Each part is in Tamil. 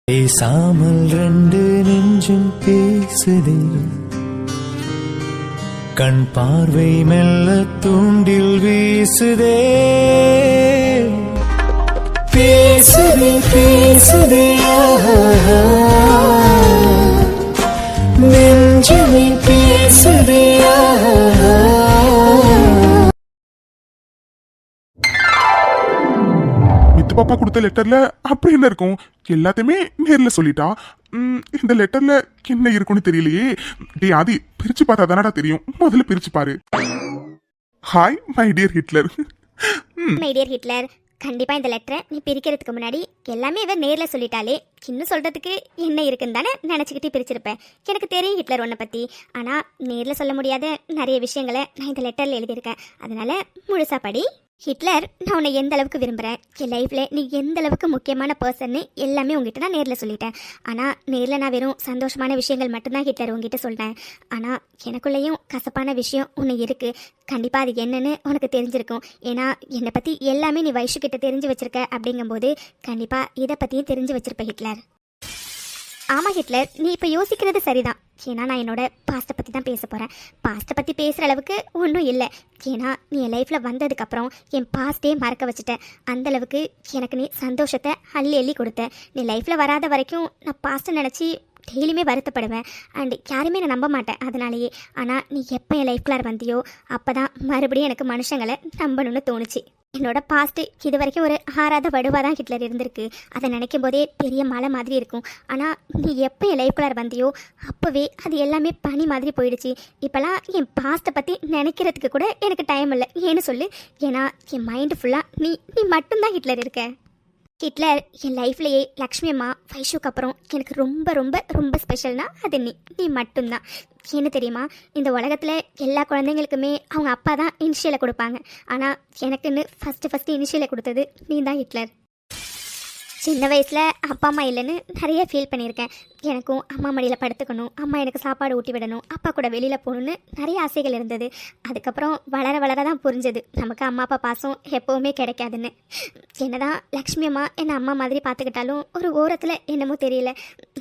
பேசாமல் ரெண்டு நெஞ்சும் பேசுதே, கண் பார்வை மெல்ல தூண்டில் வீசுதே. பேசுதே பேசுதே நெஞ்சுமே பேசுதே. பாப்பா கொடுத்த லெட்டர்ல அப்படி என்ன இருக்கும்? எல்லாத்தையுமே நேர்ல சொல்லிட்டா. இந்த லெட்டர்ல என்ன இருக்கும்னு தெரியலையே. டே ஆதி, பிரிச்சு பார்த்தா தானடா தெரியும். முதல்ல பிரிச்சு பாரு. Hi my dear Hitler. My dear Hitler, கண்டிப்பா இந்த லெட்டரை நீ பிரிக்கிறதுக்கு முன்னாடி எல்லாமே இவ நேர்ல சொல்லிட்டாலே இன்னும் சொல்றதுக்கு என்ன இருக்குன்னு தானே நினைச்சுக்கிட்டு பிரிச்சிருப்பேன். எனக்கு தெரியும் ஹிட்லர் உன்னை பத்தி. ஆனா நேர்ல சொல்ல முடியாத நிறைய விஷயங்களை நான் இந்த லெட்டர்ல எழுதியிருக்கேன். அதனால முழுசா படி. ஹிட்லர், நான் உன்னை எந்த அளவுக்கு விரும்புகிறேன், என் லைஃப்பில் நீ எந்த அளவுக்கு முக்கியமான பர்சன்னு எல்லாமே உங்ககிட்ட நான் நேரில் சொல்லிட்டேன். ஆனால் நேரில் நான் வெறும் சந்தோஷமான விஷயங்கள் மட்டும்தான் ஹிட்லர் உங்ககிட்ட சொல்கிறேன். ஆனால் எனக்குள்ளேயும் கசப்பான விஷயம் ஒன்று இருக்குது. கண்டிப்பாக அது என்னன்னு உனக்கு தெரிஞ்சிருக்கும். ஏன்னா என்னை பற்றி எல்லாமே நீ வைஷு கிட்ட தெரிஞ்சு வச்சிருக்க. அப்படிங்கும்போது கண்டிப்பாக இதை பற்றியும் தெரிஞ்சு வச்சிருப்ப ஹிட்லர். ஆமாம் ஹிட்லர், நீ இப்போ யோசிக்கிறது சரிதான். ஏன்னா நான் என்னோட பாஸ்ட்டை பற்றி தான் பேச போகிறேன். பாஸ்ட்டை பற்றி பேசுகிற அளவுக்கு ஒன்றும் இல்லை. ஏன்னா நீ என் லைஃப்பில் வந்ததுக்கப்புறம் என் பாஸ்ட்டே மறக்க வச்சுட்டேன். அந்தளவுக்கு எனக்கு நீ சந்தோஷத்தை அள்ளி அள்ளி கொடுத்த. நீ லைஃப்பில் வராத வரைக்கும் நான் பாஸ்ட்டை நினச்சி டெய்லியுமே வருத்தப்படுவேன். அண்ட் யாருமே நான் நம்ப மாட்டேன் அதனாலேயே. ஆனால் நீ எப்போ என் லைஃப்குள்ளார வந்தியோ அப்போ தான் மறுபடியும் எனக்கு மனுஷங்களை நம்பணும்னு தோணுச்சு. என்னோட பாஸ்ட்டு இது வரைக்கும் ஒரு ஆறாத வடுவாக தான் ஹிட்லர் இருந்திருக்கு. அதை நினைக்கும் போதே பெரிய மலை மாதிரி இருக்கும். ஆனால் நீ எப்போ என் லைஃப்குள்ளார வந்தியோ அப்போவே அது எல்லாமே பனி மாதிரி போயிடுச்சு. இப்போலாம் என் பாஸ்ட்டை பற்றி நினைக்கிறதுக்கு கூட எனக்கு டைம் இல்லை. ஏன்னு சொல்லு. ஏன்னா என் மைண்டு ஃபுல்லாக நீ நீ மட்டும்தான் ஹிட்லர் இருக்க. ஹிட்லர், என் லைஃப்லேயே லக்ஷ்மி அம்மா வைஷுக்கு அப்புறம் எனக்கு ரொம்ப ரொம்ப ரொம்ப ஸ்பெஷல்னா அது நீ மட்டும்தான். என்ன தெரியுமா, இந்த உலகத்தில் எல்லா குழந்தைங்களுக்குமே அவங்க அப்பா தான் இனிஷியலை கொடுப்பாங்க. ஆனால் எனக்குன்னு ஃபஸ்ட்டு இனிஷியலை கொடுத்தது நீ தான் ஹிட்லர். சின்ன வயசில் அப்பா அம்மா இல்லைன்னு நிறைய ஃபீல் பண்ணியிருக்கேன். எனக்கும் அம்மா மடியில் படுத்துக்கணும், அம்மா எனக்கு சாப்பாடு ஊட்டி விடணும், அப்பா கூட வெளியில் போகணுன்னு நிறைய ஆசைகள் இருந்தது. அதுக்கப்புறம் வளர வளர தான் புரிஞ்சது நமக்கு அம்மா அப்பா பாசம் எப்போவுமே கிடைக்காதுன்னு. என்னதான் லக்ஷ்மி அம்மா என்னை அம்மா மாதிரி பார்த்துக்கிட்டாலும் ஒரு ஓரத்தில் என்னமோ தெரியல,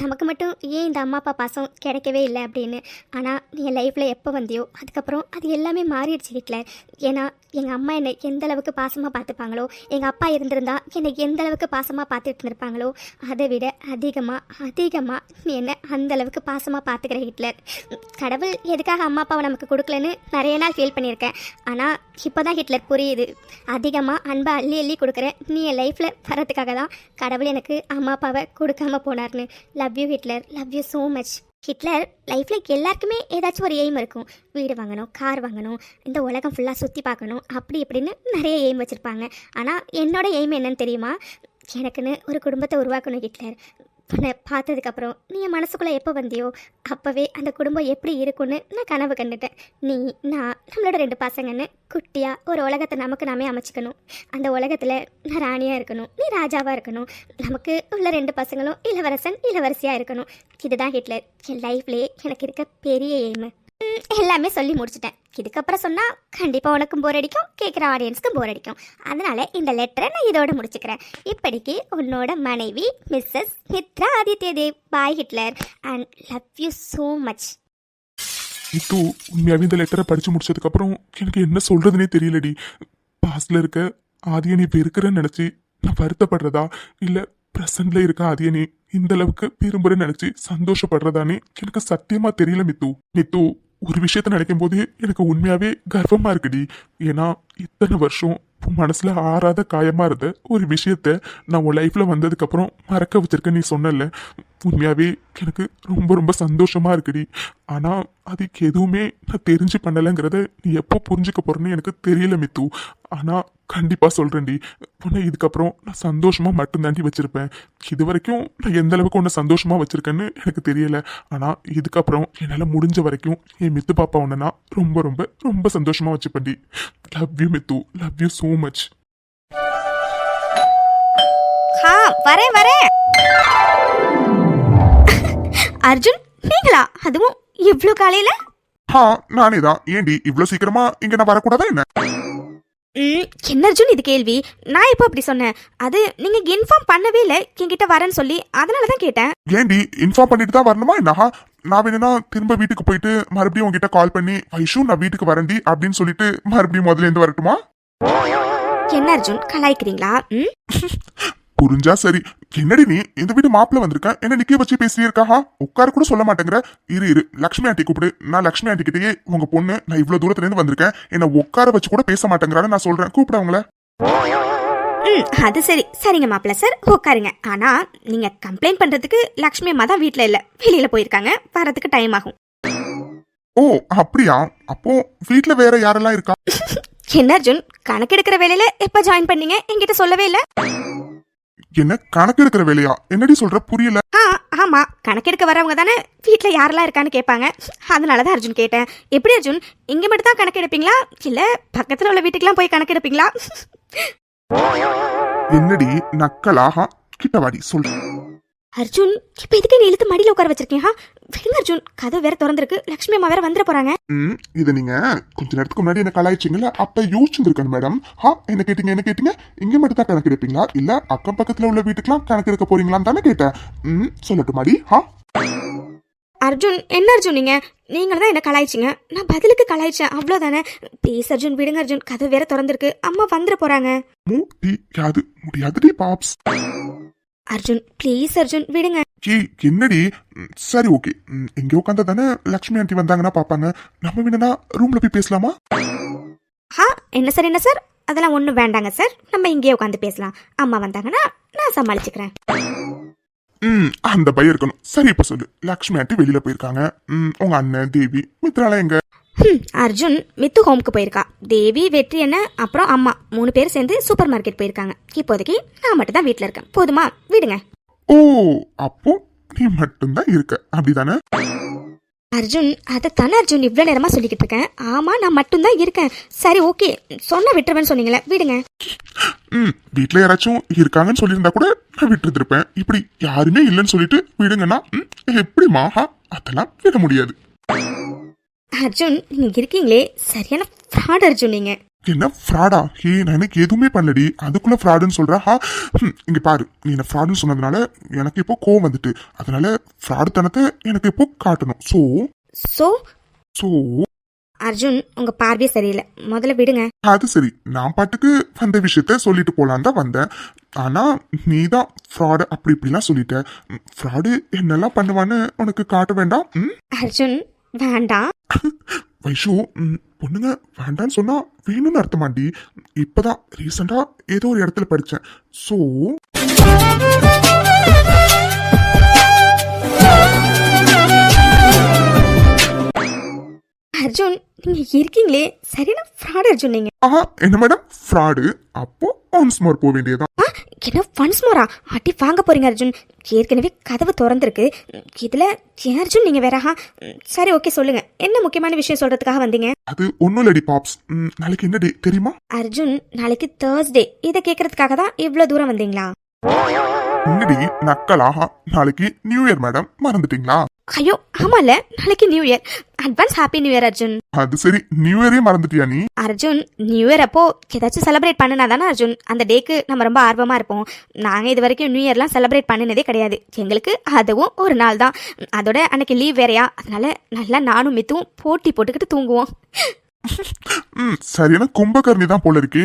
நமக்கு மட்டும் ஏன் இந்த அம்மா அப்பா பாசம் கிடைக்கவே இல்லை அப்படின்னு. ஆனால் நீ என் லைஃப்பில் எப்போ வந்தியோ அதுக்கப்புறம் அது எல்லாமே மாறிடுச்சு ஹிட்லர். ஏன்னா எங்கள் அம்மா என்னை எந்த அளவுக்கு பாசமாக பார்த்துப்பாங்களோ, எங்கள் அப்பா இருந்திருந்தா என்னை எந்த அளவுக்கு பாசமாக பார்த்துட்டு இருந்திருப்பாங்களோ அதை விட அதிகமாக நீ என்ன அந்த அளவுக்கு பாசமாக பார்த்துக்கிற ஹிட்லர். கடவுள் எதுக்காக அம்மா அப்பாவை நமக்கு கொடுக்கலன்னு நிறைய நாள் ஃபீல் பண்ணியிருக்கேன். ஆனால் இப்போ தான் ஹிட்லர் புரியுது. அதிகமாக அன்பை அள்ளி அள்ளி கொடுக்குற நீ என் லைஃப்பில் வரதுக்காக தான் கடவுள் எனக்கு அம்மா அப்பாவை கொடுக்காம போனார்னு. Love you Hitler, love you so much. Hitler, லைஃப்பில் எல்லாருக்குமே ஏதாச்சும் ஒரு எய்ம் இருக்கும். வீடு வாங்கணும், கார் வாங்கணும், இந்த உலகம் ஃபுல்லாக சுற்றி பார்க்கணும், அப்படி இப்படின்னு நிறைய எய்ம் வச்சுருப்பாங்க. ஆனால் என்னோட எய்ம் என்னன்னு தெரியுமா? எனக்குன்னு ஒரு குடும்பத்தை உருவாக்கணும் ஹிட்லர். உன்னை பார்த்ததுக்கப்புறம் நீ என் மனசுக்குள்ளே எப்போ வந்தியோ அப்போவே அந்த குடும்பம் எப்படி இருக்குன்னு நான் கனவு கண்டுட்டேன். நான் நம்மளோட 2 பசங்கன்னு குட்டியாக ஒரு உலகத்தை நமக்கு நாமே அமைச்சிக்கணும். அந்த உலகத்தில் நான் ராணியாக இருக்கணும், நீ ராஜாவாக இருக்கணும். நமக்கு உள்ள 2 பசங்களும் இளவரசன் இளவரசியாக இருக்கணும். இதுதான் ஹிட்லர், என் லைஃப்லேயே எனக்கு இருக்க பெரிய எய்மு. எல்லாமே சொல்லி முடிச்சிட்டேன். இதுக்கப்புறம் சொன்னால் கண்டிப்பாக உனக்கும் போர் அடிக்கும், கேட்குற ஆடியன்ஸ்க்கும் போர் அடிக்கும். அதனால் இந்த லெட்டரை நான் இதோட முடிச்சுக்கிறேன். இப்படிக்கு உன்னோட மனைவி missus Mitra Adityadev. Bye Hitler and love you so much. இது உண்மையாவே இந்த லெட்டரை படிச்சு முடிச்சதுக்கப்புறம் எனக்கு என்ன சொல்றதுனே தெரியலடி. பாஸ்ட்ல இருக்க ஆதியை நீ வெறுக்கிறேன்னு நினைச்சு நான் வருத்தப்படுறதா, இல்லை பிரசன்ட்ல இருக்க ஆதியை நீ இந்த அளவுக்கு விரும்புறேன்னு நினைச்சு சந்தோஷப்படுறதானே எனக்கு சத்தியமா தெரியல மித்து. ஒரு விஷயத்த நினைக்கும் போது எனக்கு உண்மையாவே கர்வமா இருக்குடி. ஏன்னா இத்தனை வருஷம் மனசுல ஆறாத காயமா இருந்த ஒரு விஷயத்த நான் உன் லைஃப்ல வந்ததுக்கு அப்புறம் மறக்க வச்சிருக்க நீ சொன்னல. உண்மையாவே எனக்கு ரொம்ப ரொம்ப சந்தோஷமா இருக்குடி. ஆனா அதுக்கு எதுவுமே நான் தெரிஞ்சு பண்ணலைங்கிறத நீ எப்போ புரிஞ்சுக்க போறேன்னு எனக்கு தெரியல மித்து. ஆனா கண்டிப்பா சொல்றேன்டி, உன்னை இதுக்கப்புறம் நான் சந்தோஷமா மட்டும்தாண்டி வச்சிருப்பேன். இது வரைக்கும் நான் எந்த அளவுக்கு உன்னை சந்தோஷமா வச்சிருக்கேன்னு எனக்கு தெரியல. ஆனா இதுக்கப்புறம் என்னால முடிஞ்ச வரைக்கும் என் மித்து பாப்பா உன்னை நான் ரொம்ப ரொம்ப ரொம்ப சந்தோஷமா வச்சுப்பேன்டி. Love you Mithu, love you so much. வரேன் அர்ஜுன், நீங்களா? அதுவும் இவ்ளோ காலையில? நானே தான். ஏண்டி இவ்வளவு சீக்கிரமா இங்க நான் வரக்கூடாதா என்ன? என்ன அர்ஜுன் இது கேள்வி? நான் இப்போ அப்படி சொன்னேன்? அது நீங்க இன்ஃபார்ம் பண்ணவே இல்லை என்கிட்ட வரேன்னு சொல்லி, அதனால தான் கேட்டேன். ஏன்டி இன்ஃபார்ம் பண்ணிட்டு தான் வரணுமா என்னஹா? நான் வேணும்னா திரும்ப வீட்டுக்கு போயிட்டு மறுபடியும் உங்ககிட்ட கால் பண்ணி வைஷு நான் வீட்டுக்கு வரேன்டி அப்படின்னு சொல்லிட்டு மறுபடியும் முதல்ல இருந்து வரட்டுமா? என்ன அர்ஜுன் கலாய்க்கிறீங்களா? புரிஞ்சா சரி. என்னடி நீ இந்த வீட்டு மாப்பிள்ள வந்திருக்க, என்ன நிக்க வச்சு பேசியே இருக்காஹா? உட்கார கூட சொல்ல மாட்டேங்கிற. இரு லக்ஷ்மி ஆண்டி கூப்பிடு. நான் லக்ஷ்மி ஆண்டி கிட்டயே உங்க பொண்ணு நான் இவ்வளவு தூரத்துல இருந்து வந்திருக்கேன், என்ன உட்கார வச்சு கூட பேச மாட்டேங்கிறான்னு நான் சொல்றேன். கூப்பிட அவங்கள. அது சரி. சரிங்க மாப்பிள்ள சார், உட்காருங்க. ஆனா நீங்க கம்ப்ளைண்ட் பண்றதுக்கு லக்ஷ்மி அம்மா தான் வீட்ல இல்ல, வெளியில போயிருக்காங்க. வரதுக்கு டைம் ஆகும். ஓ அப்படியா? அப்போ வீட்ல வேற யாரெல்லாம் இருக்கா? என்ன அர்ஜுன் கணக்கெடுக்கிற வேலையில எப்ப ஜாயின் பண்ணீங்க? என்கிட்ட சொல்லவே இல்ல. என்ன கணக்கு எடுக்கிற வேலையா? என்னடி சொல்ற? புரியல. ஆமா, கணக்கெடுக்க வரவங்க தானே வீட்ல யாரெல்லாம் இருக்கான்னு கேட்பாங்க. அதனாலதான் அர்ஜுன் கேட்டேன். எப்படி அர்ஜுன், இங்க மட்டும் தான் கணக்கு எடுப்பீங்களா இல்ல பக்கத்துல உள்ள வீட்டுக்கெல்லாம் போய் கணக்கு எடுப்பீங்களா? என்னடி நக்கலாஹா? கிட்ட வாடி சொல்லு. அர்ஜுன் இப்ப இதுக்கு நீ இழுத்து மடியில உட்கார வச்சிருக்கீங்க. விடுங்க அர்ஜுன், கதவு வேற திறந்திருக்கு. லட்சுமி அம்மா வேற வந்துட போறாங்க. இத நீங்க கொஞ்ச நேரத்துக்கு முன்னாடி என்ன கலாய்ச்சிங்கல்ல, அப்ப யோசிச்சிருக்கேன் மேடம். என்ன கேட்டீங்க? இங்க மட்டும் தான் கணக்கு எடுப்பீங்களா இல்ல அக்கம் பக்கத்துல உள்ள வீட்டுக்கெல்லாம் கணக்கு எடுக்க போறீங்களான்னு தானே கேட்டேன். சொல்லட்டுமாடி? அர்ஜுன் என்ன அர்ஜுன் நீங்க தான் என்ன கலாய்ச்சிங்க, நான் பதிலுக்கு கலாய்ச்சேன் அவ்வளவுதானே. ப்ளீஸ் அர்ஜுன் விடுங்க அர்ஜுன், கதவு வேற திறந்திருக்கு. அம்மா வந்துட போறாங்க. முடியாதுடி பாப்ஸ். அர்ஜுன் ப்ளீஸ் அர்ஜுன் விடுங்க. என்னடி? சரி ஓகே, இங்க உட்காந்தா தானே லக்ஷ்மி ஆண்டி வந்தாங்கன்னா பாப்பாங்க. நம்ம வேணா ரூம்ல போய் பேசலாமா? என்ன சார் அதெல்லாம் ஒண்ணும் வேண்டாங்க சார், நம்ம இங்கேயே உட்காந்து பேசலாம். அம்மா வந்தாங்கன்னா நான் சமாளிச்சுக்கிறேன். அந்த பையன் இருக்கணும். சரி இப்ப சொல்லு, லக்ஷ்மி ஆண்டி வெளியில போயிருக்காங்க. உங்க அண்ணன் தேவி மித்ரால எங்க? அர்ஜுன் மித்து ஹோம்க்கு போயிருக்கா. தேவி வெற்றி என்ன அப்புறம் அம்மா 3 பேர் சேர்ந்து சூப்பர் மார்க்கெட் போயிருக்காங்க. இப்போதைக்கு நான் மட்டும் தான் வீட்டுல இருக்கேன். போதுமா? விடுங்க. ஓ அப்போ நீ மட்டும்தான் இருக்க அப்படிதானே? அர்ஜுன் அதைத்தானே அர்ஜுன் இவ்வளவு நேரமா சொல்லிக்கிட்டு இருக்கேன். ஆமா நான் மட்டும்தான் இருக்கேன். சரி ஓகே, சொன்ன விட்டுருவேன்னு சொன்னீங்களே, விடுங்க. வீட்டுல யாராச்சும் இருக்காங்கன்னு சொல்லியிருந்தா கூட நான் விட்டு இருப்பேன். இப்படி யாருமே இல்லைன்னு சொல்லிட்டு விடுங்கன்னா எப்படிமா? அதெல்லாம் விட முடியாது. அர்ஜுன் நீங்க இருக்கீங்களே சரியான ஃப்ராட் அர்ஜுன். நீங்க என்ன ஃப்ராடா? நான் எனக்கு எதுவுமே பண்ணலடி, அதுக்குள்ள ஃப்ராடுன்னு சொல்ற? இங்க பாரு, நீ என்ன ஃப்ராடுன்னு சொன்னதுனால எனக்கு இப்போ கோவம் வந்துட்டு, அதனால ஃப்ராடு தனத்தை எனக்கு இப்போ காட்டணும். சோ அர்ஜுன் உங்க பார்வையே சரியில்லை, முதல்ல விடுங்க. அது சரி, நான் பாட்டுக்கு வந்த விஷயத்த சொல்லிட்டு போலான் தான் வந்தேன். ஆனா நீ தான் ஃப்ராடு அப்படி இப்படிலாம் சொல்லிட்ட. ஃப்ராடு என்னெல்லாம் பண்ணுவான்னு உனக்கு காட்ட வேண்டாம். அர்ஜுன் வேண்டாம். வைஷு, பொண்ணுங்க வேண்டான்னு சொன்னா வேணும்னு அர்த்தமாண்டி. இப்பதான் ரீசெண்டா ஏதோ ஒரு இடத்துல படிச்சேன். சோ அர்ஜுன் நீங்க இருக்கீங்களே சரியான ஃப்ராட் அர்ஜுன். நீங்க என்ன மேடம் ஃப்ராடு? அப்போ ஒன்ஸ் மோர் போக வேண்டியதான். என்ன ஒன்ஸ் மோரா? அடி வாங்க போறீங்க அர்ஜுன். ஏற்கனவே கதவு திறந்திருக்கு, இதுல அர்ஜுன் நீங்க வேற. சரி ஓகே சொல்லுங்க, என்ன முக்கியமான விஷயம் சொல்றதுக்காக வந்தீங்க? அது ஒன்னும் இல்லடி பாப்ஸ், நாளைக்கு என்ன டே தெரியுமா? அர்ஜுன் நாளைக்கு தேர்ஸ்டே. இதை கேட்கறதுக்காக தான் இவ்வளவு தூரம் வந்தீங்களா? என்னடி நக்கலாக? நாளைக்கு நியூ இயர் மேடம், மறந்துட்டீங்களா? ஐயோ ஆமால, நாளைக்கு new year. Advance happy new year Arjun. அது சரி, நியூ இயரே மறந்துட்டியா நீ? அர்ஜுன் நியூ இயர் அப்போ ஏதாச்சும் செலிப்ரேட் பண்ணனா தானே அர்ஜுன், அந்த டேக்கு நம்ம ரொம்ப ஆர்வமா இருப்போம். நாங்க இது வரைக்கும் நியூ இயர்லாம் செலிப்ரேட் பண்ணினதே கிடையாது. எங்களுக்கு அதுவும் ஒரு நாள் தான், அதோட அன்னைக்கு லீவ் வேறையா, அதனால நல்லா நானும் மித்துவும் போட்டி போட்டுக்கிட்டு தூங்குவோம். சரியான கும்பகர்ணி தான் போல இருக்கே.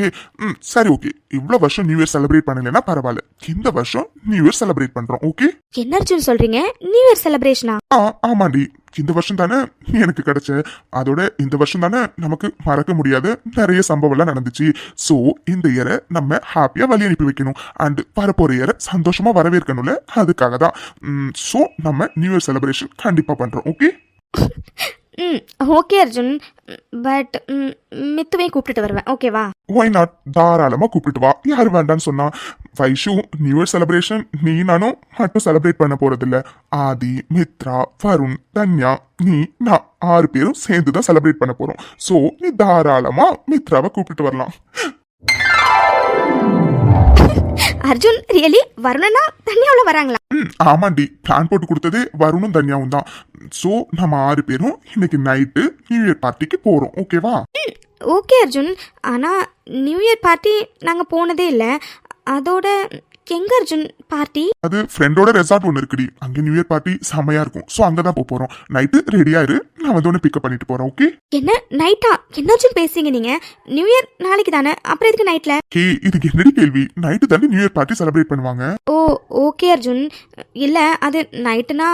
சரி ஓகே, இவ்வளவு வருஷம் நியூ இயர் செலிப்ரேட் பண்ணலன்னா பரவாயில்ல, இந்த வருஷம் நியூ இயர் செலிப்ரேட் பண்றோம். ஓகே என்ன அர்ஜுன் சொல்றீங்க? நியூ இயர் செலிப்ரேஷனா? ஆமாண்டி, இந்த வருஷம் தானே நீ எனக்கு கிடைச்ச, அதோட இந்த வருஷம் தானே நமக்கு மறக்க முடியாத நிறைய சம்பவம்லாம் நடந்துச்சு. சோ இந்த இயரை நம்ம ஹாப்பியா வழி அனுப்பி வைக்கணும், அண்ட் வரப்போற இயரை சந்தோஷமா வரவேற்கணும்ல, அதுக்காக தான். சோ நம்ம நியூ இயர் செலிப்ரேஷன் கண்டிப்பா பண்றோம். ஓகே ஓகே அர்ஜுன், பட் மித்துவையும் கூப்பிட்டு வருவேன். ஓகேவா? Why not? தாராளமா கூப்பிட்டு வா, யாரு வேண்டான்னு சொன்னா? வைஷு, நியூ இயர் செலிப்ரேஷன் நீ நானும் மட்டும் செலிப்ரேட் பண்ண போறது இல்ல, ஆதி, மித்ரா, வருண், தன்யா, நீ, நான் 6 பேரும் சேர்ந்து தான் செலிப்ரேட் பண்ண போறோம். சோ நீ தாராளமா மித்ராவை கூப்பிட்டு வரலாம். அர்ஜுன் ரியலி வருணனா தன்யாவுல வராங்களா? ஆமாண்டி, பிளான் போட்டு கொடுத்தது வருணும் தன்யாவும் தான். சோ நம்ம 6 பேரும் இன்னைக்கு நைட்டு நியூ இயர் பார்ட்டிக்கு போறோம். ஓகேவா? ஓகே அர்ஜுன், ஆனால் நியூ இயர் பார்ட்டி நாங்கள் போனதே இல்லை. அதோட எங்க அர்ஜுன் பார்ட்டி? அது ஃப்ரெண்டோட ரெசார்ட் ஒன்று இருக்குடி, அங்கே நியூ இயர் பார்ட்டி செம்மையா இருக்கும். ஸோ அங்கே தான் போகிறோம். நைட்டு ரெடியா இரு, நான் வந்து ஒன்று பிக்கப் பண்ணிட்டு போறேன். ஓகே? என்ன நைட்டா? என்ன அர்ஜுன் பேசுறீங்க நீங்க? நியூ இயர் நாளைக்கு தானே, அப்புறம் எதுக்கு நைட்ல? ஹே, இதுக்கு என்னடி கேள்வி? நைட்டு தானே நியூ இயர் பார்ட்டி செலிப்ரேட் பண்ணுவாங்க. ஓ ஓகே அர்ஜுன். இல்ல அது நைட்டுனா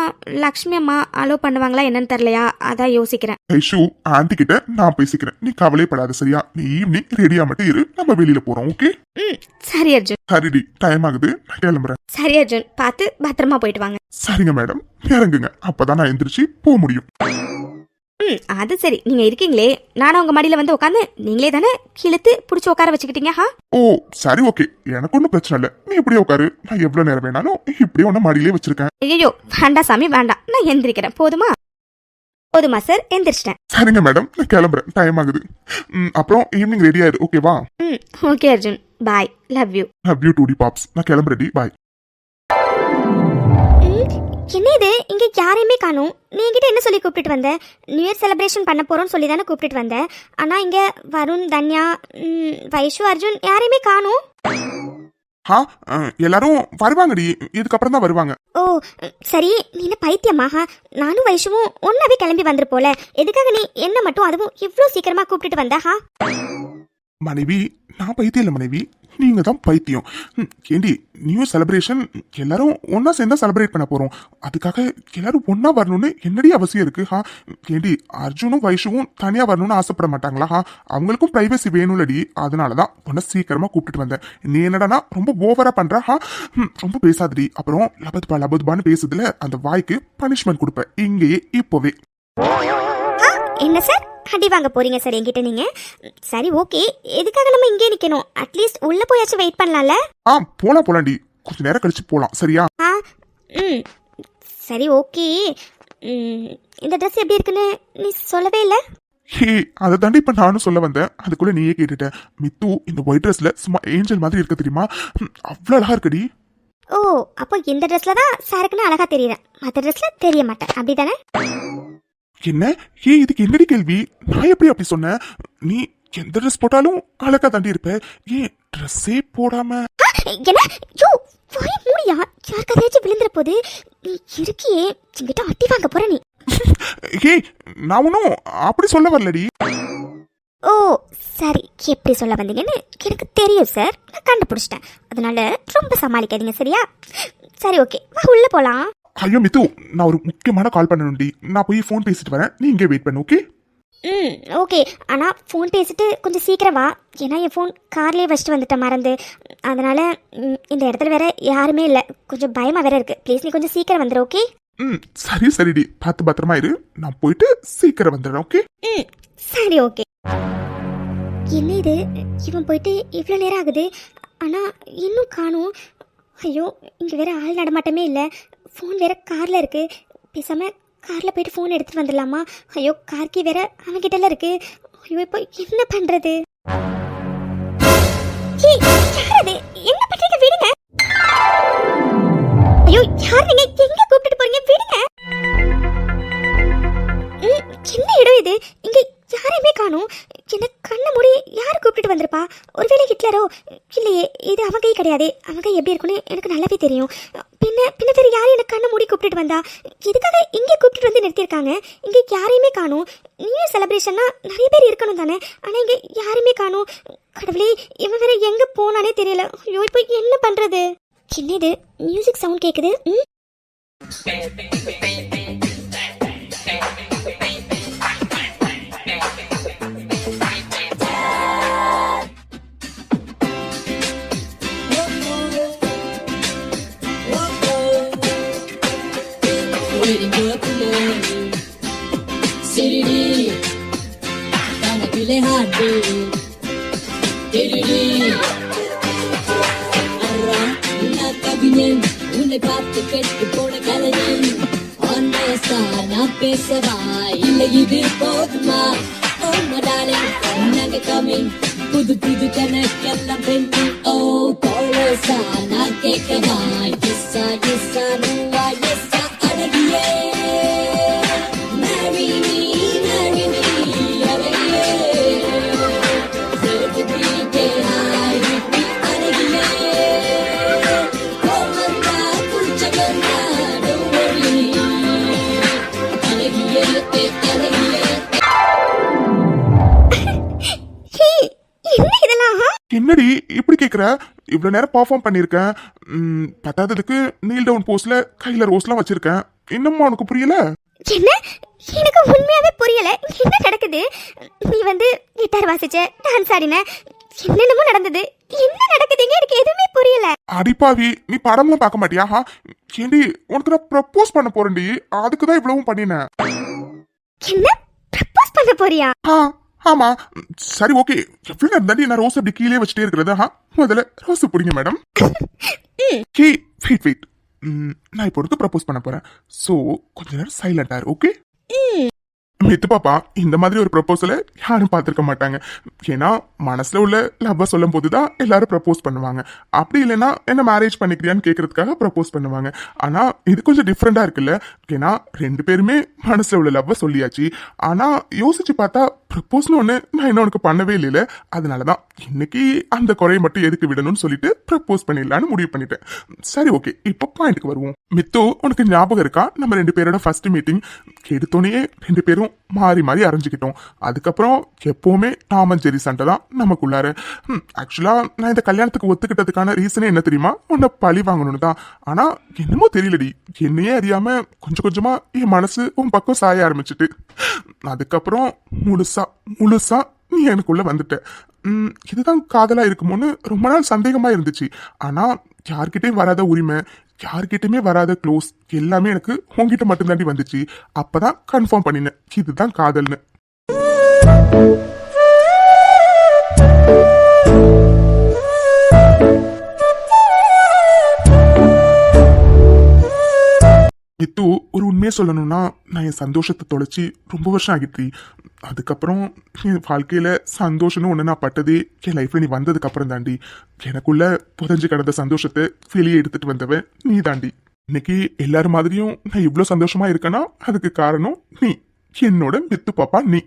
லக்ஷ்மி அம்மா அலோவ் பண்ணுவாங்களா என்னன்னு தெரியலையா, அதான் யோசிக்கிறேன். ஐஷு, ஆண்டி கிட்ட நான் பேசிக்கிறேன், நீ கவலைப்படாத சரியா? நீ ஈவினிங் ரெடியா மட்டும் இரு, நம்ம வெளியில போறோம். ஓகே? சரி அர்ஜுன். சரிடி, டைம் ஆகுது, நான் கிளம்புறேன். சரி அர்ஜுன், பார்த்து பத்திரமா போயிட்டு வாங்க. சரிங்க மேடம், இறங்குங்க, அப்பதான் நான் எந்திரிச்சு போக முடியும். அது சரி, நீங்க இருக்கீங்களே, நானும் உங்க மடியில வந்து உட்காந்து நீங்களே தானே கிழத்து புடிச்சு உட்கார வச்சுக்கிட்டீங்க. ஓ சரி, ஓகே, எனக்கு ஒன்றும் பிரச்சனை இல்லை. நீ இப்படியே உட்காரு, நான் எவ்வளவு நேரம் வேணாலும் இப்படியே ஒன்னும் மடியிலே வச்சிருக்கேன். ஐயோ வேண்டாம் சாமி வேண்டாம், நான் எந்திரிக்கிறேன். போதுமா? போதுமா சார்? எந்திரிச்சிட்டேன். சரிங்க மேடம், நான் கிளம்புறேன், டைம் ஆகுது. அப்புறம் ஈவினிங் ரெடி ஆயிரு, ஓகேவா? Okay Arjun, bye, love you. Love you டூடி பாப்ஸ். நான் கிளம்புறேடி, பாய். என்ன இது, இங்க யாரையுமே காணும். நீ என்கிட்ட என்ன சொல்லி கூப்பிட்டு வந்த? நியூ இயர் செலிப்ரேஷன் பண்ண போறோம்னு சொல்லி தானே கூப்பிட்டு வந்த. ஆனா இங்க வருண், தன்யா, வைஷு, அர்ஜுன் யாரையுமே காணும். எல்லாரும் வருவாங்கடி, இதுக்கப்புறம் தான் வருவாங்க. ஓ சரி, நீ என்ன பைத்தியமாக? நானும் வைஷுவும் ஒன்னாவே கிளம்பி வந்துரு போல. எதுக்காக நீ என்ன மட்டும் அதுவும் இவ்வளோ சீக்கிரமா கூப்பிட்டு வந்தா? மனைவி, நான் பைத்தியம் இல்லை மனைவி, நீங்க தான் பைத்தியம். ஏண்டி, நியூ செலிப்ரேஷன் எல்லாரும் ஒன்னா சேர்ந்தா செலிப்ரேட் பண்ண போறோம். அதுக்காக எல்லாரும் ஒன்னா வரணும்னு என்னடி அவசியம் இருக்கு? ஏண்டி, அர்ஜுனும் வைஷுவும் தனியா வரணும்னு ஆசைப்பட மாட்டாங்களா? அவங்களுக்கும் பிரைவசி வேணும்லடி, அதனாலதான் உன்ன சீக்கிரமா கூப்பிட்டு வந்தேன். நீ என்னடா ரொம்ப ஓவரா பண்ற? ரொம்ப பேசாதடி, அப்புறம் லபதுபான்னு பேசுதுல அந்த வாய்க்கு பனிஷ்மெண்ட் கொடுப்பேன் இங்கேயே இப்போவே. என்ன சார் அடி வாங்க போறீங்க சார் என்கிட்ட நீங்க? சரி ஓகே, எதுக்காக நம்ம இங்கே நிக்கணும்? அட்லீஸ்ட் உள்ள போயாச்சும் வெயிட் பண்ணலாம்ல? போலாண்டி, கொஞ்ச நேரம் கழிச்சு போலாம், சரியா? சரி ஓகே. இந்த ட்ரெஸ் எப்படி இருக்குன்னு நீ சொல்லவே இல்லை. ஹே, அதை தாண்டி இப்ப நானும் சொல்ல வந்தேன், அதுக்குள்ள நீயே கேட்டுட்ட. மித்து இந்த ஒயிட் ட்ரெஸ்ல சும்மா ஏஞ்சல் மாதிரி இருக்க தெரியுமா? அவ்வளவு அழகா இருக்குடி. ஓ அப்போ இந்த ட்ரெஸ்ல தான் சாருக்குன்னு அழகா தெரியுறேன், மற்ற ட்ரெஸ்ல தெரிய மாட்டேன், அப்படிதானே? என்ன? இதுக்கு என்னடி கேள்வி? நான் எப்படி அப்படி சொன்னேன்? நீ எந்த ட்ரெஸ் போட்டாலும் அழகா தாண்டி இருப்ப, ஏன் ட்ரெஸ்ஸே போடாம? என்ன யோ வாய் மூடியா, யாருக்கு அதையாச்சும் விழுந்துற போது? நீ இருக்கியே, என்கிட்ட அட்டி வாங்க போற நீ. நான் ஒன்னும் அப்படி சொல்ல வரலடி. ஓ சரி, எப்படி சொல்ல வந்தீங்கன்னு எனக்கு தெரியும் சார், நான் கண்டுபிடிச்சிட்டேன். அதனால ரொம்ப சமாளிக்காதீங்க சரியா? சரி ஓகே, வா உள்ள போலாம். ஐயோ மித்து, நான் ஒரு முக்கியமான கால் பண்ணணும்டி, நான் போய் ஃபோன் பேசிட்டு வரேன், நீ இங்கே வெயிட் பண்ணு. ஓகே? ஓகே, ஆனால் ஃபோன் பேசிட்டு கொஞ்சம் சீக்கிரம் வா, ஏன்னா என் ஃபோன் கார்லேயே வச்சுட்டு வந்துட்டேன் மறந்து. அதனால் இந்த இடத்துல வேற யாருமே இல்லை, கொஞ்சம் பயமாக வேற இருக்குது. ப்ளீஸ் நீ கொஞ்சம் சீக்கிரம் வந்துடு. ஓகே? சரிடி, பார்த்து பத்திரமா இரு, நான் போயிட்டு சீக்கிரம் வந்துடுறேன். ஓகே? சரி ஓகே. என்ன இது, இவன் போயிட்டு இவ்வளோ நேரம் ஆகுது, ஆனால் இன்னும் காணும். ஐயோ, இங்கே வேற ஆள் நடமாட்டமே இல்லை, ஃபோன் வேற காரில் இருக்குது. பேசாமல் காரில் போயிட்டு ஃபோன் எடுத்துகிட்டு வந்துடலாமா? ஐயோ, கார்க்கி வேற அவன்கிட்டலாம் இருக்கு. ஐயோ, இப்போ என்ன பண்ணுறது? என்ன பண்ணுறீங்க? விடுங்க. ஐயோ, யார் நீங்க? எங்க கூப்பிட்டு போறீங்க? விடுங்க. என்ன இடம் இது? இங்க யாரையுமே காணும். என்ன கண்ணை மூடி யார் கூப்பிட்டு வந்திருப்பா? ஒருவேளை ஹிட்லரோ? இல்லையே, இது அவங்க கை கிடையாது. அவங்க எப்படி இருக்குன்னு எனக்கு நல்லாவே தெரியும். பின்ன வேறு யாரும் எனக்கு கண்ணை மூடி கூப்பிட்டு வந்தா? எதுக்காக இங்கே கூப்பிட்டு வந்து நிறுத்தியிருக்காங்க? இங்கே யாரையுமே காணும். நியூ இயர் செலிப்ரேஷன்னா நிறைய பேர் இருக்கணும் தானே, ஆனால் இங்கே யாருமே காணும். கடவுளே, இவன் வேற எங்க போனானே தெரியல. ஐயோ, இப்போ என்ன பண்றது? என்னது மியூசிக் சவுண்ட் கேக்குது? உன்னை பார்த்து கெட்டு போன கலைஞன் நான் பேசவா இல்லை இது போதுமா? ஓ மடாலே நாங்க கமிங், புது புது கணக்கெல்லாம் பெண்டிங். ஓ கோலோசா நான் கேட்கவா? எஸ்ஸா எஸ்ஸா நூவா எஸ்ஸா அழகியே marry me அழகியே. கேக்குற? இவ்வளவு நேரம் பெர்ஃபார்ம் பண்ணிருக்கேன். பத்தாததுக்கு நீல் டவுன் போஸ்ட்ல கையில ரோஸ்லாம் வச்சிருக்கேன். இன்னும் உனக்கு புரியல? என்ன? எனக்கு உண்மையாவே புரியல. என்ன நடக்குது? நீ வந்து கிட்டார் வாசிச்ச, டான்ஸ் ஆடின, என்னென்னமோ நடந்தது. என்ன நடக்குதுங்க? எனக்கு எதுவுமே புரியல. அடிப்பாவி, நீ படம்லாம் பார்க்க மாட்டியா? ஏண்டி, உனக்கு நான் ப்ரப்போஸ் பண்ண போறேன்டி. அதுக்கு தான் இவ்வளவும் பண்ணினேன். என்ன ப்ரப்போஸ் பண்ண போறியா? ஆமா. சரி, ஓகே. எவ்வளவு நேரம் தாண்டி நான் ரோஸ் அப்படி கீழே வச்சுட்டே இருக்கிறது? முதல்ல ரோஸ் பிடிங்க மேடம். ஹே, வெயிட். நான் இப்போ உனக்கு ப்ரப்போஸ் பண்ண போறேன். சோ கொஞ்ச நேரம் சைலண்டா இரு, ஓகே? மித்து பாப்பா, இந்த மாதிரி ஒரு ப்ரப்போசலை யாரும் பார்த்துருக்க மாட்டாங்க. ஏன்னா மனசுல உள்ள லவ்வ சொல்லும் போதுதான் எல்லாரும் ப்ரப்போஸ் பண்ணுவாங்க. அப்படி இல்லைன்னா என்ன மேரேஜ் பண்ணிக்கிறியான்னு கேட்கறதுக்காக ப்ரப்போஸ் பண்ணுவாங்க. ஆனா இது கொஞ்சம் டிஃப்ரெண்டா இருக்குல்ல? ஏன்னா ரெண்டு பேருமே மனசுல உள்ள லவ்வ சொல்லியாச்சு. ஆனா யோசிச்சு பார்த்தா ப்ரப்போஸ்னு ஒன்று நான் இன்னும் உனக்கு பண்ணவே இல்லைல்ல. அதனாலதான் இன்னைக்கு அந்த குறையை மட்டும் எதுக்கு விடணும்னு சொல்லிட்டு ப்ரப்போஸ் பண்ணிடலான்னு முடிவு பண்ணிட்டேன். சரி, ஓகே, இப்போ பாயிண்ட்டுக்கு வருவோம். மித்து, உனக்கு ஞாபகம் இருக்கா நம்ம ரெண்டு பேரோட ஃபர்ஸ்ட் மீட்டிங்? எடுத்தோன்னே ரெண்டு பேரும் மாறி மாறி அரைஞ்சுக்கிட்டோம். அதுக்கப்புறம் எப்பவுமே டாம் அண்ட் ஜெரி சண்டை தான் நமக்குள்ளார. ஆக்சுவலா நான் இந்த கல்யாணத்துக்கு ஒத்துக்கிட்டதுக்கான ரீசனே என்ன தெரியுமா? உன்னை பழி வாங்கணும்னு தான். ஆனா என்னமோ தெரியலடி, என்னையே அறியாம கொஞ்சம் கொஞ்சமா என் மனசு உன் பக்கம் சாய ஆரம்பிச்சுட்டு, அதுக்கப்புறம் முழுசா நீ எனக்குள்ள வந்துட்ட. இதுதான் காதலா இருக்குமோன்னு ரொம்ப நாள் சந்தேகமா இருந்துச்சு. ஆனா யார்கிட்டயும் வராத உரிமை, யார்கிட்டயுமே வராத க்ளோஸ் எல்லாமே எனக்கு உன்கிட்ட மட்டும் தாண்டி வந்துச்சு. அப்பதான் கன்ஃபார்ம் பண்ணினேன் இதுதான் காதல்னு. மித்து, ஒரு உண்மையை சொல்லணும்னா நான் என் சந்தோஷத்தை தொலைச்சி ரொம்ப வருஷம் ஆகிட்டு. அதுக்கப்புறம் என் வாழ்க்கையில சந்தோஷம்னு ஒன்று நான் பட்டதே என் லைஃப்ல நீ வந்ததுக்கு அப்புறம் தாண்டி. எனக்குள்ள புதஞ்சு கிடந்த சந்தோஷத்தை வெளியே எடுத்துட்டு வந்தவன் நீ தாண்டி. இன்னைக்கு எல்லாரும் மாதிரியும் நான் இவ்வளோ சந்தோஷமா இருக்கேன்னா அதுக்கு காரணம் நீ, என்னோட மித்து பாப்பா நீ.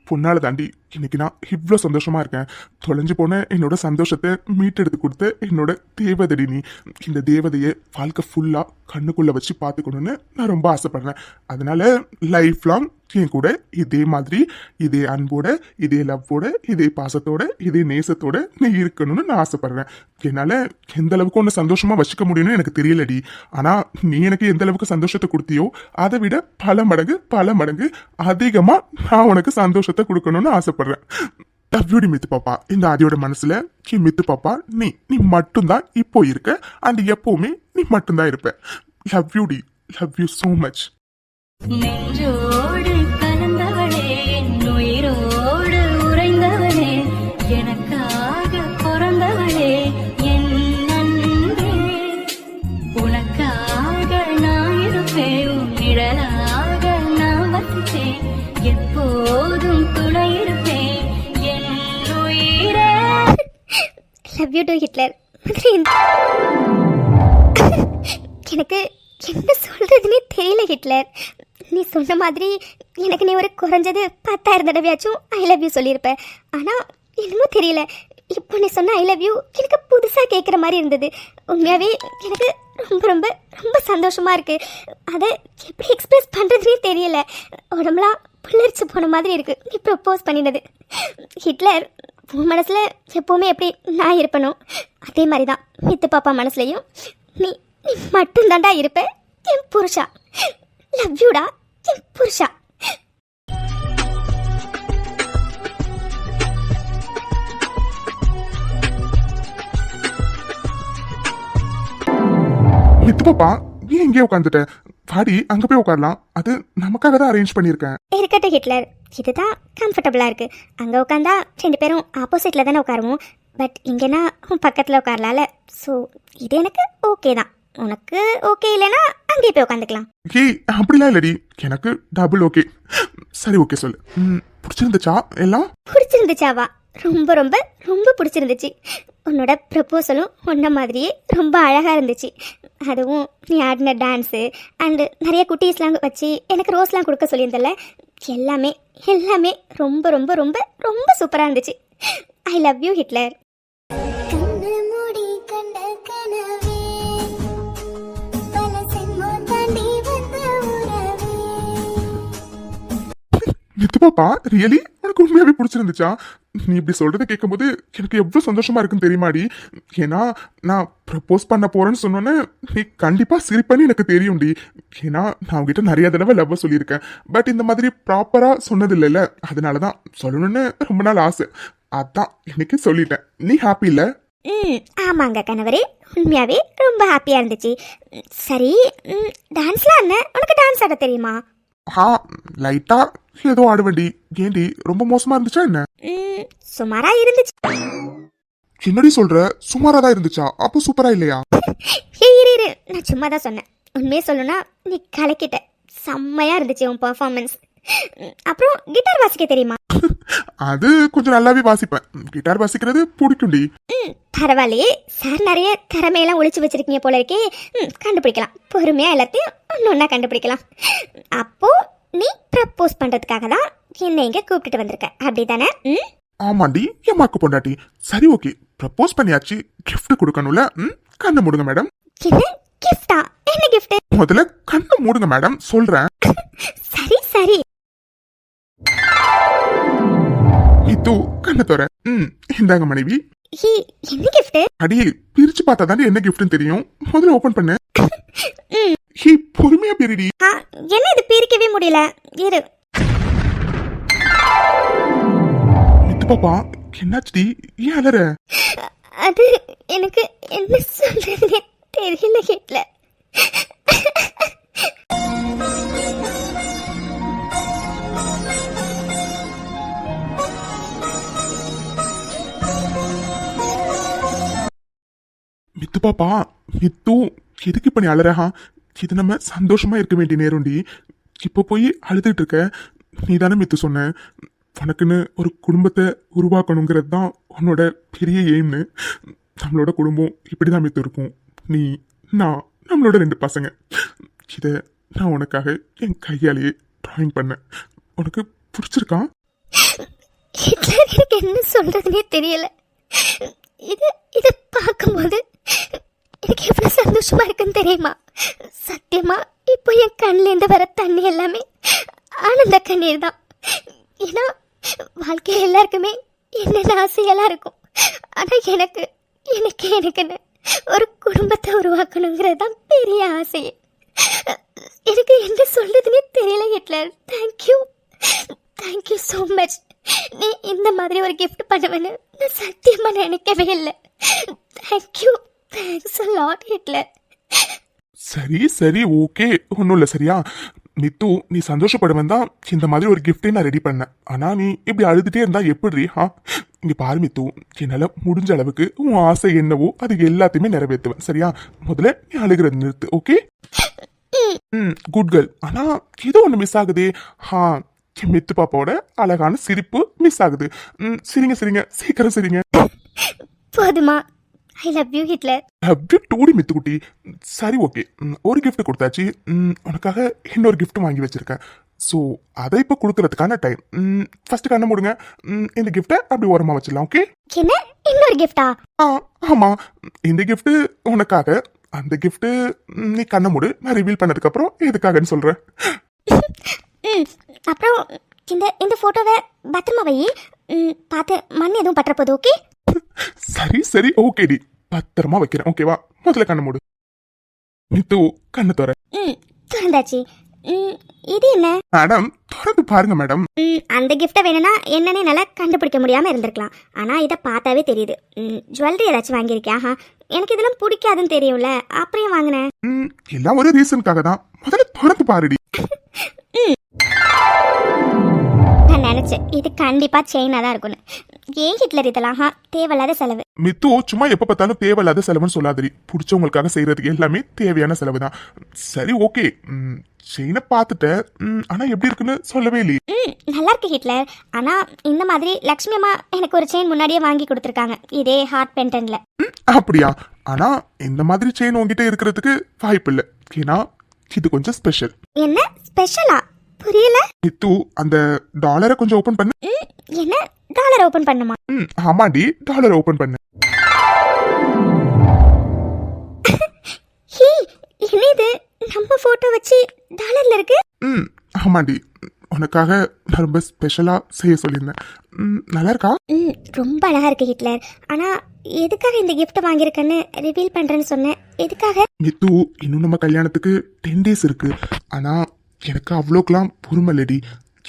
பொண்ணால தாண்டி இன்னைக்கு நான் இவ்வளோ சந்தோஷமா இருக்கேன். தொலைஞ்சு போன என்னோட சந்தோஷத்தை மீட்டெடுத்து கொடுத்த என்னோட தேவதடி நீ. இந்த தேவதையை வாழ்க்கை ஃபுல்லா கண்ணுக்குள்ள வச்சு பார்த்துக்கணும்னு நான் ரொம்ப ஆசைப்படுறேன். அதனால லைஃப் லாங் என் கூட இதே மாதிரி, இதே அன்போட, இதே லவ்வோட, இதே பாசத்தோட, இதே நேசத்தோட நீ இருக்கணும்னு நான் ஆசைப்படுறேன். என்னால எந்த அளவுக்கு ஒன்று சந்தோஷமா வச்சுக்க முடியும்னு எனக்கு தெரியலடி. ஆனா நீ எனக்கு எந்த அளவுக்கு சந்தோஷத்தை கொடுத்தியோ அதை விட பல மடங்கு அதிகமா நான் உனக்கு சந்தோஷத்தை கொடுக்கணும்னு ஆசைப்படுறேன். லவ் யூ டி மித்து பாப்பா. இந்த ஆதியோட மனசுல மித்து பாப்பா நீ மட்டும்தான் இப்போ இருக்க. அண்ட் எப்பவுமே நீ மட்டும்தான் இருப்ப. லவ் யூ டி, லவ் யூ சோ மச். நெஞ்சோடு கலந்தவளே, உயிரோடு உறைந்தவளே, எனக்காக பிறந்தவளே, என் அன்பே. உனக்காக நான் இருப்பேன், உன் நிழலாக நான் வசிப்பேன், எப்போதும் துணை இருப்பேன், என் உயிரே. Love you to Hitler. எனக்கு என்ன சொல்றதுன்னே தெரியல ஹிட்லர். நீ சொன்ன மாதிரி எனக்கு நீ ஒரு குறைஞ்சது 10,000 தடவையாச்சும் ஐ லவ் யூ சொல்லியிருப்ப. ஆனால் என்னமோ தெரியல, இப்போ நீ சொன்ன ஐ லவ் யூ எனக்கு புதுசாக கேட்குற மாதிரி இருந்தது. உண்மையாகவே எனக்கு ரொம்ப ரொம்ப ரொம்ப சந்தோஷமாக இருக்குது. அதை எப்படி எக்ஸ்பிரஸ் பண்ணுறதுனே தெரியல. உடம்புலாம் புல்லரிச்சு போன மாதிரி இருக்குது நீ ப்ரப்போஸ் பண்ணினது. ஹிட்லர், உன் மனசில் எப்போவுமே எப்படி நான் இருப்பனோ அதே மாதிரி தான் மித்து பாப்பா மனசுலையும் நீ மட்டும்தான்டா இருப்ப என் புருஷா. லவ் யூடா என் புருஷா. மித்து பாப்பா, நீ எங்கே உட்காந்துட்ட? பாடி அங்க போய் உட்காரலாம். அது நமக்காக தான் அரேஞ்ச் பண்ணியிருக்கேன். இருக்கட்டும் ஹிட்லர், இதுதான் கம்ஃபர்டபுளாக இருக்குது. அங்கே உட்காந்தா 2 பேரும் ஆப்போசிட்டில் தானே உட்காருவோம். பட் இங்கேனா பக்கத்தில் உட்காரலாம்ல. ஸோ இது எனக்கு ஓகே தான். உனக்கு ஓகே இல்லைன்னா அங்கேயே போய் உட்காந்துக்கலாம். ஏய், அப்படிலாம் இல்லடி, எனக்கு டபுள் ஓகே. சரி, ஓகே சொல்லு. பிடிச்சிருந்துச்சா எல்லாம்? பிடிச்சிருந்துச்சாவா? ரொம்ப ரொம்ப ரொம்ப பிடிச்சிருந்துச்சு. உன்னோட ப்ரப்போசலும் உன்ன மாதிரியே ரொம்ப அழகாக இருந்துச்சு. அதுவும் நீ ஆடின டான்ஸு அண்டு நிறைய குட்டீஸ்லாம் வச்சு எனக்கு ரோஸ்லாம் கொடுக்க சொல்லியிருந்தல, எல்லாமே எல்லாமே ரொம்ப ரொம்ப ரொம்ப ரொம்ப சூப்பராக இருந்துச்சு. I love you Hitler. Mithu பாப்பா, ரியலி உனக்கு உண்மையாவே பிடிச்சிருந்துச்சா? நீ இப்படி சொல்றதை கேட்கும்போது எனக்கு எவ்வளவு சந்தோஷமா இருக்குன்னு தெரியுமாடி. ஏன்னா நான் ப்ரப்போஸ் பண்ண போறேன்னு சொன்னோன்னே நீ கண்டிப்பா சிரிப்பன்னு எனக்கு தெரியும்டி. ஏன்னா நான் உங்ககிட்ட நிறைய தடவை லவ் சொல்லியிருக்கேன். பட் இந்த மாதிரி ப்ராப்பரா சொன்னது இல்லைல்ல, அதனாலதான் சொல்லணும்னு ரொம்ப நாள் ஆசை. அதான் இன்னைக்கு சொல்லிட்டேன். நீ ஹாப்பி இல்ல? ஆமாங்க கணவரே, உண்மையாவே ரொம்ப ஹாப்பியா இருந்துச்சு. சரி, டான்ஸ்லாம் என்ன, உனக்கு டான்ஸ் ஆட தெரியுமா? லைட்டா ஏதோ ஆடுவேண்டி. ஏண்டி ரொம்ப மோசமா இருந்துச்சா என்ன? சுமாரா இருந்துச்சு. என்னடி சொல்ற? சுமாரா தான் இருந்துச்சா? அப்போ சூப்பரா இல்லையா? இரு, நான் சும்மா தான் சொன்னேன். உண்மையே சொல்லணும்னா நீ கலக்கிட்ட. செம்மையா இருந்துச்சு உன் பெர்ஃபார்மன்ஸ். அப்புறம் கிட்டார் வாசிக்க தெரியுமா? அது கொஞ்சம் நல்லாவே வாசிப்பேன். கிட்டார் வாசிக்கிறது பிடிக்கும்டி. பரவாயில்லையே, சார் நிறைய திறமையெல்லாம் ஒளிச்சு வச்சிருக்கீங்க போல இருக்கே. கண்டுபிடிக்கலாம், பொறுமையா எல்லாத்தையும் ஒன்னொன்னா கண்டுபிடிக்கலாம். அப்போ நீ ப்ரப்போஸ் பண்றதுக்காக தான் என்னை இங்க கூப்பிட்டுட்டு வந்திருக்க, அப்படிதானே? ஆமாண்டி, எம்மாக்கு பொண்டாட்டி. சரி ஓகே, ப்ரப்போஸ் பண்ணியாச்சு, கிஃப்ட் கொடுக்கணும்ல. கண்ணை மூடுங்க மேடம். என்ன கிஃப்டா? என்ன கிஃப்ட்? முதல்ல கண்ணை மூடுங்க மேடம், சொல்றேன். சரி சரி. இது கண்ணை தோற. இந்தாங்க மனைவி. என்ன கிஃப்ட்? அடி, பிரிச்சு பார்த்தா தானே என்ன கிஃப்ட்னு தெரியும். முதல்ல ஓபன் பண்ணு. பொறுமையா பிரிடி. என்ன இது பிரிக்கவே முடியல. இரு. மித்து பாப்பா, என்னாச்சுடி? ஏன் அலற? அது எனக்கு என்ன சொல்றதுன்னு தெரியல ஹிட்லர். மித்து பாப்பா, மித்து எதுக்கு இப்ப நீ அலறஹா? இது நம்ம சந்தோஷமா இருக்க வேண்டிய நேரம்டி. இப்போ போய் அழுதுட்டு இருக்க. நீ தானே மித்து சொன்ன உனக்குன்னு ஒரு குடும்பத்தை உருவாக்கணுங்கிறது தான் உன்னோட பெரிய எய்ம்னு. நம்மளோட குடும்பம் இப்படிதான் மித்து இருக்கும். நீ, நான், நம்மளோட 2 பசங்க. இதை நான் உனக்காக என் கையாலேயே டிராயிங் பண்ணேன். உனக்கு பிடிச்சிருக்கா? எனக்கு என்ன சொல்றதுன்னே தெரியல. இதை பார்க்கும்போது எனக்கு எவ்வளவு சந்தோஷமா இருக்குன்னு தெரியுமா? சத்தியமா இப்போ என் கண்ணிலேருந்து வர தண்ணி எல்லாமே ஆனந்த கண்ணீர் தான். ஏன்னா வாழ்க்கையில் எல்லாருக்குமே என்னென்ன ஆசையெல்லாம் இருக்கும். ஆனா எனக்குன்னு ஒரு குடும்பத்தை உருவாக்கணுங்கிறது தான் பெரிய ஆசையே. எனக்கு என்ன சொல்றதுன்னே தெரியல ஹிட்லர். Thank you so much. நீ இந்த மாதிரி ஒரு கிஃப்ட் பண்ணுவேன்னு நான் சத்தியமா நினைக்கவே இல்லை. Thanks a lot Hitler. சரி ஓகே, ஒன்றும் இல்லை. சரியா மித்து, நீ சந்தோஷப்படுவேன் தான் இந்த மாதிரி ஒரு கிஃப்டே நான் ரெடி பண்ணேன். ஆனா நீ இப்படி அழுதுட்டே இருந்தா எப்படி? இங்க பாரு மித்து, என்னால முடிஞ்ச அளவுக்கு உன் ஆசை என்னவோ அது எல்லாத்தையுமே நிறைவேற்றுவேன். சரியா? முதல்ல நீ அழுகிறது நிறுத்து. ஓகே? Good girl. ஆனா இது ஒண்ணு மிஸ் ஆகுது. மித்து பாப்பாவோட அழகான சிரிப்பு மிஸ் ஆகுது. சிரிங்க, சீக்கிரம் சிரிங்க. போதுமா? I love you Hitler. Love you டூடி மித்து குட்டி. சரி ஓகே, ஒரு கிஃப்ட் கொடுத்தாச்சு. உனக்காக இன்னொரு கிஃப்ட் வாங்கி வச்சிருக்கேன். ஸோ அதை இப்போ கொடுக்கறதுக்கான டைம். ஃபர்ஸ்ட் கண்ணை மூடுங்க. இந்த கிஃப்டை அப்படி ஓரமா வச்சிடலாம். ஓகே? என்ன, இன்னொரு கிஃப்டா? ஆமா, இந்த கிஃப்ட் உனக்காக. அந்த கிஃப்ட் நீ கண்ணை மூடு, நான் ரிவீல் பண்ணதுக்கு அப்புறம் எதுக்காகன்னு சொல்றேன். அப்புறம் இந்த போட்டோவை பத்திரமா வை. பார்த்து மண் எதுவும் பற்ற போகுது. ஓகே? சரி ஓகேடி, பத்திரமா வைக்கிறேன். ஓகேவா? முதல்ல கண்ணை மூடு. மித்து, கண்ணை தோற. திறந்தாச்சு. இது என்ன? மேடம், திறந்து பாருங்க மேடம். அந்த கிஃப்ட்டை வேணும்னா என்னன்னு நல்லா கண்டுபிடிக்க முடியாம இருந்திருக்கலாம். ஆனா இதை பார்த்தாவே தெரியுது. ஜுவல்லரி ஏதாச்சும் வாங்கியிருக்கியா? எனக்கு இதெல்லாம் பிடிக்காதுன்னு தெரியும்ல, அப்புறம் வாங்கினேன். எல்லாம் ஒரு ரீசனுக்காக தான். முதல்ல திறந்து பாருடி. நான் நினைச்சேன் இது கண்டிப்பா செயினா தான் இருக்கும்னு. ஏன் ஹிட்லர் இதெல்லாம் தேவையில்லாத செலவு? மித்து, சும்மா எப்ப பார்த்தாலும் தேவையில்லாத செலவுன்னு சொல்லாதடி. பிடிச்சவங்களுக்காக செய்யறதுக்கு எல்லாமே தேவையான செலவு தான். சரி ஓகே, செயினை பார்த்துட்ட. ஆனா எப்படி இருக்குன்னு சொல்லவே இல்லையே. நல்லா இருக்கு ஹிட்லர். ஆனா இந்த மாதிரி லக்ஷ்மி அம்மா எனக்கு ஒரு செயின் முன்னாடியே வாங்கி கொடுத்துருக்காங்க, இதே ஹார்ட் பென்டன்ல. அப்படியா? ஆனா இந்த மாதிரி செயின் உங்ககிட்ட இருக்கிறதுக்கு வாய்ப்பு இல்லை. ஏன்னா இது கொஞ்சம் ஸ்பெஷல். என்ன ஸ்பெஷலா? புரியல. மித்து, அந்த டாலரை கொஞ்சம் ஓபன் பண்ணு. என்ன டாலர் ஓபன் பண்ணுமா? ஆமாடி, டாலர் ஓபன் பண்ணு. என்ன இது, நம்ம போட்டோ வச்சு டாலர்ல இருக்கு? ஆமாடி, உனக்காக நான் ரொம்ப ஸ்பெஷலாக செய்ய சொல்லியிருந்தேன். நல்லா இருக்கா? ரொம்ப அழகா இருக்கு ஹிட்லர். ஆனா எதுக்காக இந்த gift வாங்கியிருக்கேன்னு ரிவீல் பண்றேன்னு சொன்னேன். எதுக்காக? மித்து, இன்னும் நம்ம கல்யாணத்துக்கு 10 days இருக்கு. ஆனா எனக்கு அவ்வளோக்கெல்லாம் பொறுமை இல்லடி.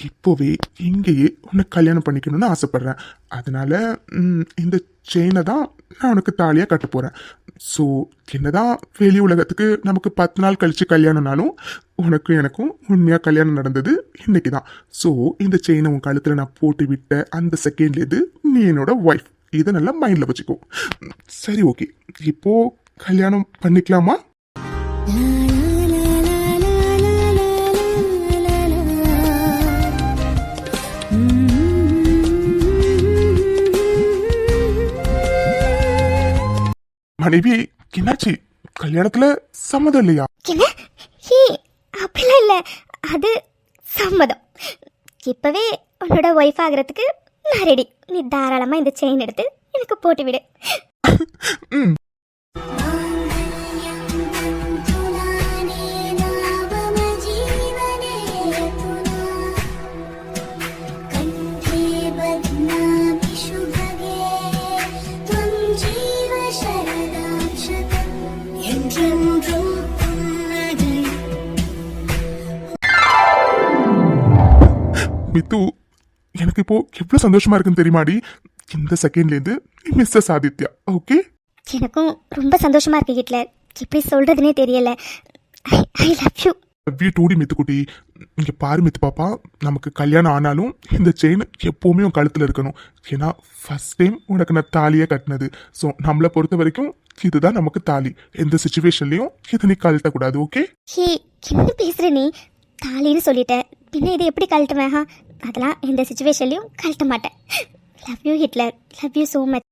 இப்போவே இங்கேயே உன்னை கல்யாணம் பண்ணிக்கணும்னு ஆசைப்படுறேன். அதனால இந்த செயினை தான் நான் உனக்கு தாலியாக கட்ட போகிறேன். ஸோ என்னதான் வெளி உலகத்துக்கு நமக்கு 10 நாள் கழிச்சு கல்யாணம்னாலும் உனக்கும் எனக்கும் உண்மையாக கல்யாணம் நடந்தது இன்னைக்கு தான். ஸோ இந்த செயினை உன் கழுத்தில் நான் போட்டு விட்ட அந்த செகண்ட்லேருந்து நீ என்னோட ஒய்ஃப். இதை நல்லா மைண்டில் வச்சுக்கோ. சரி, ஓகே, இப்போ கல்யாணம் பண்ணிக்கலாமா? மனைவி, என்னாச்சு? கல்யாணத்துல சம்மதம் இல்லையா? என்ன? ஹே, அப்படிலாம் இல்லை. அது சம்மதம். இப்பவே உன்னோட ஒய்ஃப் ஆகிறதுக்கு நான் ரெடி. நீ தாராளமாக இந்த செயின் எடுத்து எனக்கு போட்டு விடு. மித்து, எனக்கு இப்போ எவ்வளவு சந்தோஷமா இருக்குன்னு தெரியுமாடி? இந்த செகண்ட்லேருந்து நீ மிஸ்ஸஸ் ஆதித்யா. ஓகே, எனக்கும் ரொம்ப சந்தோஷமா இருக்கு ஹிட்லர். எப்படி சொல்றதுனே தெரியல. I love you. டூடி மித்து குட்டி. இங்க பாரு மித்து பாப்பா, நமக்கு கல்யாணம் ஆனாலும் இந்த செயின் எப்பவுமே உன் கழுத்துல இருக்கணும். ஏன்னா ஃபர்ஸ்ட் டைம் உனக்கு நான் தாலியை கட்டினது. ஸோ நம்மளை பொறுத்த வரைக்கும் இதுதான் நமக்கு தாலி. எந்த சுச்சுவேஷன்லயும் இதை நீ கழட்டக்கூடாது. ஓகே? ஹே, என்ன பேசுற நீ? தாலின்னு சொல்லிட்டேன், பின்ன இதை எப்படி கழட்டுவேன்? அதெல்லாம் எந்த சுச்சுவேஷன்லையும் கழட்ட மாட்டேன். Love you Hitler. Love you so much.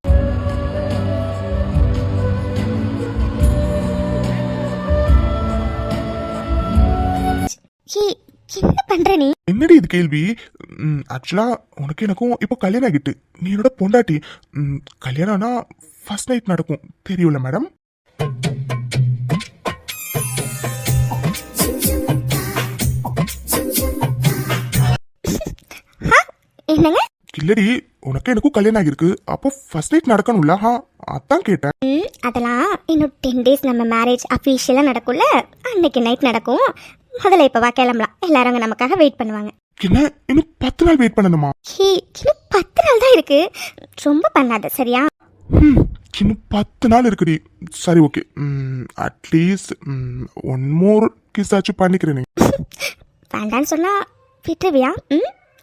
Hey, என்ன பண்ற நீ? என்னடி இது கேள்வி? ஆக்சுவலா உனக்கு எனக்கும் இப்போ கல்யாணம் ஆகிட்டு. நீ என்னோட பொண்டாட்டி. கல்யாணம்னா ஃபர்ஸ்ட் நைட் நடக்கும், தெரியும்ல மேடம்? என்னங்க? இல்லடி, உனக்கு எனக்கும் கல்யாணம் ஆகிருக்கு. அப்போ ஃபர்ஸ்ட் நைட் நடக்கணும்ல? அதான் கேட்டேன். அதெல்லாம் இன்னும் 10 days நம்ம மேரேஜ் அஃபீஷியலாக நடக்கும்ல, அன்னைக்கு நைட் நடக்கும். முதல்ல இப்போ வா, கிளம்பலாம். எல்லாரும் அங்கே நமக்காக வெயிட் பண்ணுவாங்க. என்ன, இன்னும் 10 நாள் வெயிட் பண்ணணுமா? ஹே, இன்னும் 10 நாள் தான் இருக்கு. ரொம்ப பண்ணாத சரியா? இன்னும் 10 நாள் இருக்குடி. சரி, ஓகே. அட்லீஸ்ட் 1 more கிஸ் ஆச்சும் பண்ணிக்கிறேன். வேண்டான்னு சொன்னா விட்டுருவியா?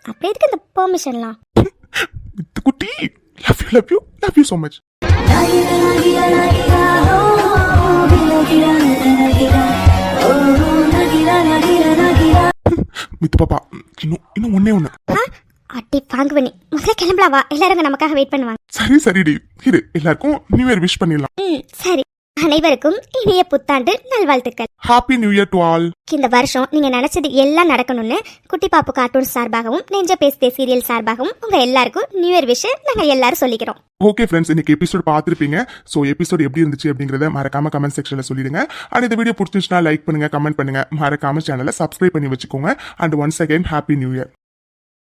அப்படியே இருக்கு இந்த பெர்மிஷன்லாம். குட்டி, love you, love you, love you so much. Mithu பாப்பா, இன்னும் ஒன்னே ஒண்ணு. அட்டி வாங்க பண்ணி முதல்ல கிளம்பலாம். வா, எல்லாரும் அங்க நமக்காக வெயிட் பண்ணுவாங்க. சரி சரிடி, இரு, எல்லாருக்கும் நியூ இயர் விஷ் பண்ணிடலாம். சரி. அனைவருக்கும் இனிய புத்தாண்டு நல்வாழ்த்துக்கள். Happy new year to all. இந்த வருஷம் நீங்க நினைச்சது எல்லாம் நடக்கணும்னு குட்டி பாப்பு கார்ட்டூன் சார்பாகவும் நெஞ்ச பேசுதே சீரியல் சார்பாகவும் உங்க எல்லாருக்கும் நியூ இயர் விஷ் நாங்க எல்லாரும் சொல்லிக்கிறோம். ஓகே ஃப்ரெண்ட்ஸ், இன்னைக்கு எபிசோட் பார்த்துருப்பீங்க. ஸோ எபிசோட் எப்படி இருந்துச்சு அப்படிங்கிறத மறக்காம கமெண்ட் செக்ஷன்ல சொல்லிடுங்க. அண்ட் இந்த வீடியோ பிடிச்சிருந்துச்சுன்னா லைக் பண்ணுங்க, கமெண்ட் பண்ணுங்க, மறக்காம சேனலை சப்ஸ்கிரைப் பண்ணி வச்சுக்கோங்க. And once again happy new year.